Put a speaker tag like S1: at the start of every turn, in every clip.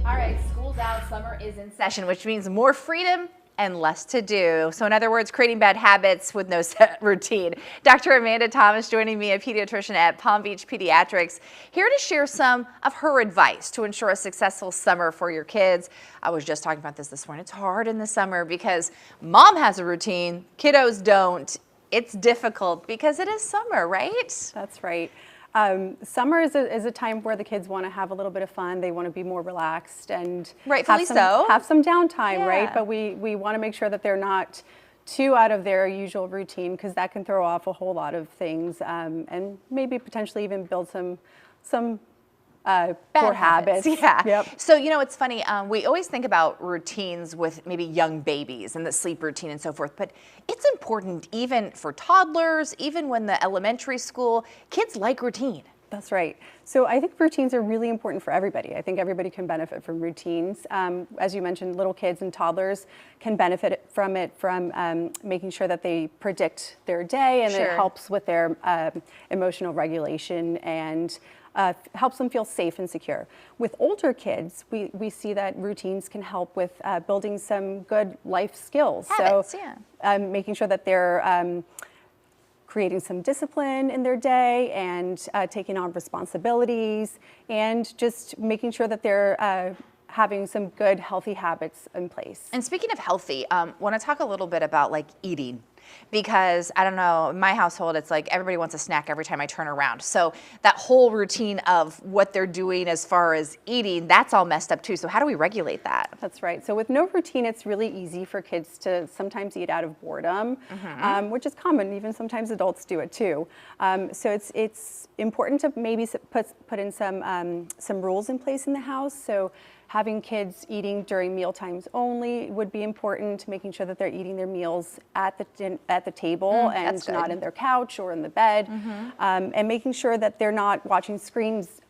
S1: All right, school's out, summer is in session, which means more freedom and less to do. So in other words, creating bad habits with no set routine. Dr. Amanda Thomas joining me, a pediatrician at Palm Beach Pediatrics, here to share some of her advice to ensure a successful summer for your kids. I was just talking about this morning. It's hard in the summer because mom has a routine, kiddos don't. It's difficult because it is summer, right?
S2: That's right. Summer is a time where the kids want to have a little bit of fun. They want to be more relaxed and
S1: rightfully
S2: have some downtime,
S1: yeah.
S2: right? But we want to make sure that they're not too out of their usual routine, because that can throw off a whole lot of things, and maybe potentially even build some poor habits.
S1: Yeah.
S2: Yep.
S1: So, you know, it's funny. We always think about routines with maybe young babies and the sleep routine and so forth, but it's important even for toddlers, even when the elementary school, kids like routine.
S2: That's right. So I think routines are really important for everybody. I think everybody can benefit from routines. As you mentioned, little kids and toddlers can benefit from it, from making sure that they predict their day, and it helps with their emotional regulation and helps them feel safe and secure. With older kids, we see that routines can help with building some good life skills.
S1: Habits,
S2: making sure that they're creating some discipline in their day and taking on responsibilities, and just making sure that they're having some good healthy habits in place.
S1: And speaking of healthy, want to talk a little bit about like eating, because I don't know, in my household, it's like everybody wants a snack every time I turn around. So that whole routine of what they're doing as far as eating, that's all messed up too. So how do we regulate that?
S2: That's right. So with no routine, it's really easy for kids to sometimes eat out of boredom, which is common. Even sometimes adults do it too. So it's important to maybe put in some rules in place in the house. So having kids eating during meal times only would be important, making sure that they're eating their meals at the table and not in their couch or in the bed, and making sure that they're not watching screens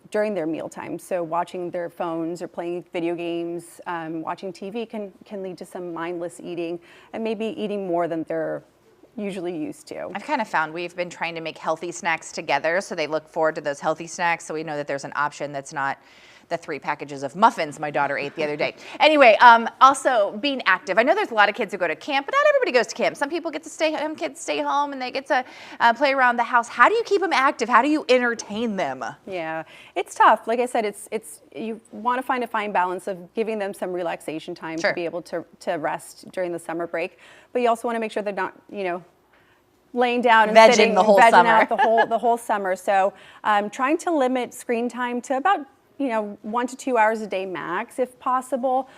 S2: during their meal time. So watching their phones or playing video games, watching TV can lead to some mindless eating, and maybe eating more than they're usually used to.
S1: I've kind of found we've been trying to make healthy snacks together, so they look forward to those healthy snacks, so we know that there's an option that's not the 3 packages of muffins my daughter ate the other day. Anyway, also being active. I know there's a lot of kids who go to camp, but not everybody goes to camp. Some people get to stay home, kids stay home, and they get to play around the house. How do you keep them active? How do you entertain them?
S2: Yeah, it's tough. Like I said, it's you want to find a fine balance of giving them some relaxation time to be able to rest during the summer break, but you also want to make sure they're not, laying down and
S1: vegging the whole summer.
S2: Out the whole summer. So trying to limit screen time to about 1 to 2 hours a day max, if possible,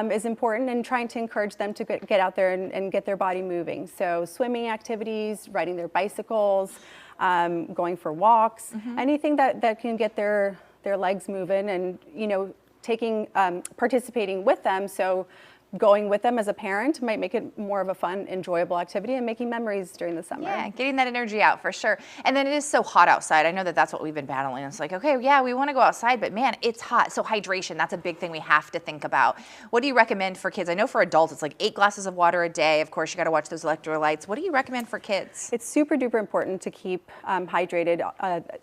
S2: is important, and trying to encourage them to get out there and get their body moving. So swimming activities, riding their bicycles, going for walks, anything that can get their legs moving, and participating with them. So going with them as a parent might make it more of a fun, enjoyable activity, and making memories during the summer.
S1: Yeah, getting that energy out for sure. And then it is so hot outside. I know that that's what we've been battling. It's like, okay, yeah, we want to go outside, but man, it's hot. So hydration, that's a big thing we have to think about. What do you recommend for kids? I know for adults, it's like 8 glasses of water a day. Of course, you got to watch those electrolytes. What do you recommend for kids?
S2: It's super duper important to keep hydrated.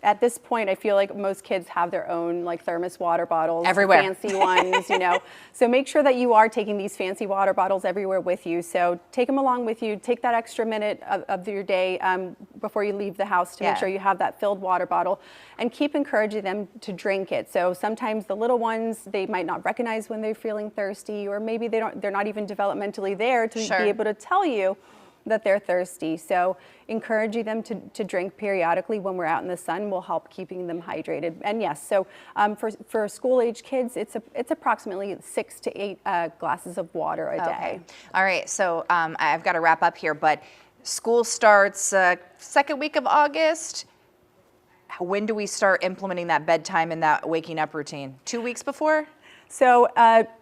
S2: At this point, I feel like most kids have their own thermos water bottles.
S1: Everywhere.
S2: Fancy ones, So make sure that you are taking these fancy water bottles everywhere with you. So take them along with you. Take that extra minute of your day before you leave the house to make sure you have that filled water bottle, and keep encouraging them to drink it. So sometimes the little ones, they might not recognize when they're feeling thirsty, or maybe they're not even developmentally there to be able to tell you that they're thirsty. So encouraging them to drink periodically when we're out in the sun will help keeping them hydrated. And yes, so for school-age kids, it's approximately 6 to 8 glasses of water a day.
S1: All right, so I've got to wrap up here, but school starts second week of August. When do we start implementing that bedtime and that waking up routine? 2 weeks before?
S2: So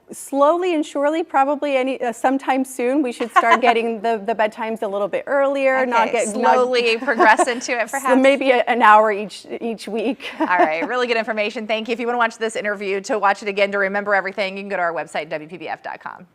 S2: slowly and surely, probably sometime soon, we should start getting the bedtimes a little bit earlier.
S1: Slowly progress into it, perhaps.
S2: So maybe an hour each week.
S1: All right, really good information. Thank you. If you want to watch this interview, to watch it again, to remember everything, you can go to our website, WPBF.com.